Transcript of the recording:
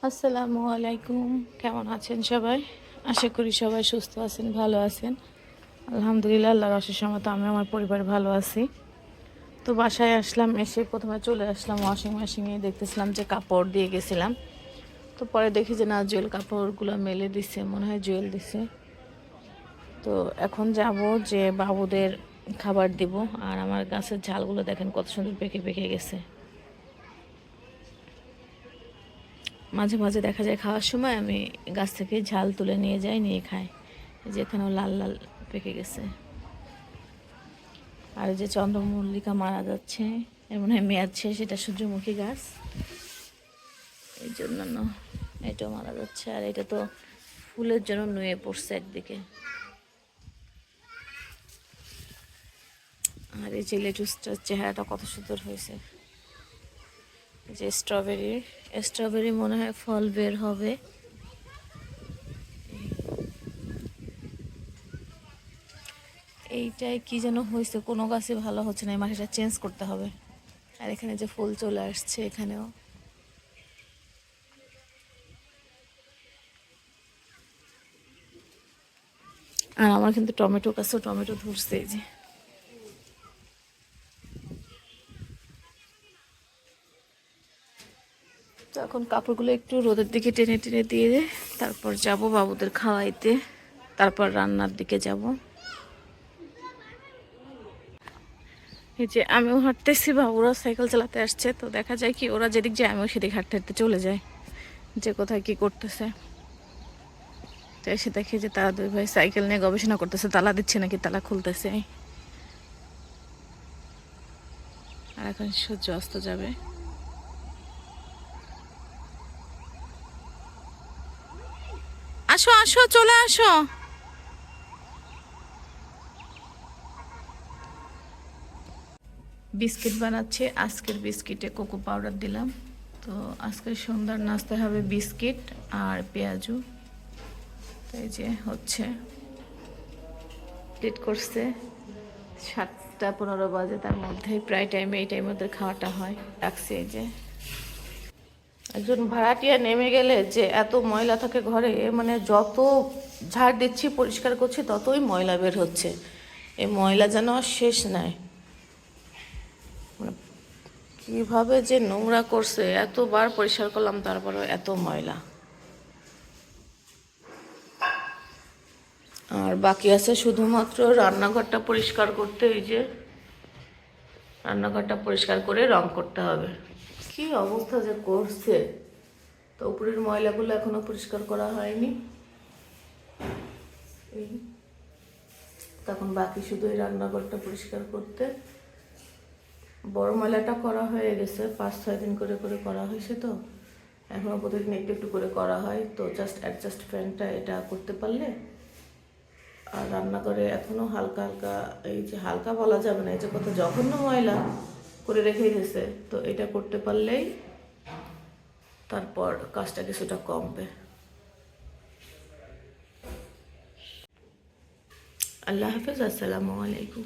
আসসালামু আলাইকুম। কেমন আছেন সবাই? আশা করি সবাই সুস্থ আছেন, ভালো আছেন। আলহামদুলিল্লাহ, আল্লাহর অশেষ রহমতে আমি আমার পরিবার ভালো আছি। তো বাসায় আসলাম, এসে প্রথমে চলে আসলাম ওয়াশিং মেশিনে, দেখতেছিলাম যে কাপড় দিয়ে গেছিলাম। তো পরে দেখি যে না, জুয়েল কাপড়গুলো মেলে দিছে, মনে হয় জুয়েল দিছে। তো এখন যাব যে বাবুদের খাবার দিব। আর আমার গাছের ঝালগুলো দেখেন কত সুন্দর পেকে পেকে গেছে। মাঝে মাঝে দেখা যায় খাওয়ার সময় আমি গাছ থেকে ঝাল তুলে নিয়ে যাই, নিয়ে খাই। যেখানেও লাল লাল পেকে গেছে। আর যে চন্দ্রমল্লিকা মারা যাচ্ছে, এর মনে হয় মেয়াদ শেষ, এটা সূর্যমুখী গাছ, এই জন্য না এটাও মারা যাচ্ছে। আর এটা তো ফুলের জন্য নুয়ে পড়ছে একদিকে। আর এই যে লেটুসটার চেহারাটা কত সুন্দর হয়েছে। যে স্ট্রবেরি, স্ট্রবেরি মনে হয় ফল বের হবে। এইটাই কি যেন হয়েছে, কোনো গাছে ভালো হচ্ছে না, এই মাটিটা চেঞ্জ করতে হবে। আর এখানে যে ফুল চলে আসছে এখানেও। আর আমার কিন্তু টমেটো গাছও টমেটো ধরছে, এই যে। তো এখন কাপড়গুলো একটু রোদের দিকে টেনে টেনে দিয়ে তারপর যাব বাবুদের খাওয়াইতে, তারপর রান্নার দিকে যাব। এই যে আমিও হাঁটতেছি, বাবুরা সাইকেল চালাতে আসছে। তো দেখা যায় কি, ওরা যেদিক যায় আমিও সেদিক হাঁটতে হাঁটতে চলে যাই, যে কোথায় কি করতেছে। তো এসে দেখি যে তারা দুই ভাই সাইকেল নিয়ে গবেষণা করতেছে, তালা দিচ্ছে নাকি তালা খুলতেছে। আর এখন সূর্য অস্ত যাবে। আসো আসো, চলে আসো। বিস্কিট বানাচ্ছে, আজকের বিস্কিটে কোকো পাউডার দিলাম। তো আজকের সন্ধ্যার নাস্তা হবে বিস্কিট আর পেঁয়াজু। তো এই যে হচ্ছে, প্লেট করছে 7:15 বাজে, তার মধ্যে প্রায় টাইমে এই টাইমের মধ্যে খাওয়াটা হয়। রাখছে এই যে। একজন ভাড়াটিয়া নেমে গেলে যে এত ময়লা থাকে ঘরে, মানে যত ঝাড় দিচ্ছি পরিষ্কার করছি ততই ময়লা বের হচ্ছে। এই ময়লা যেন আর শেষ নাই। মানে কীভাবে যে নোংরা করছে, এতবার পরিষ্কার করলাম তারপরেও এত ময়লা। আর বাকি আছে শুধুমাত্র রান্নাঘরটা পরিষ্কার করতে। এই যে রান্নাঘরটা পরিষ্কার করে রং করতে হবে। কি অবস্থা যে করছে। তো উপরের ময়লাগুলো এখনো পরিষ্কার করা হয়নি। তখন বাকি শুধু এই রান্নাঘরটা পরিষ্কার করতে। বড় ময়লাটা করা হয়ে গেছে, 5-6 দিন করে করে করা হয়েছে। তো এখনও প্রতিদিন একটু একটু করে করা হয়। তো জাস্ট অ্যাডজাস্ট ফ্যানটা এটা করতে পারলে। আর রান্নাঘরে এখনও হালকা হালকা, এই যে হালকা বলা যাবে না, এই যে কত জঘন্য ময়লা করে রেখে গেছে। তো এটা করতে পারলেই তারপর কাজটা কিছুটা কমবে। আল্লাহ হাফেজ, আসসালামু আলাইকুম।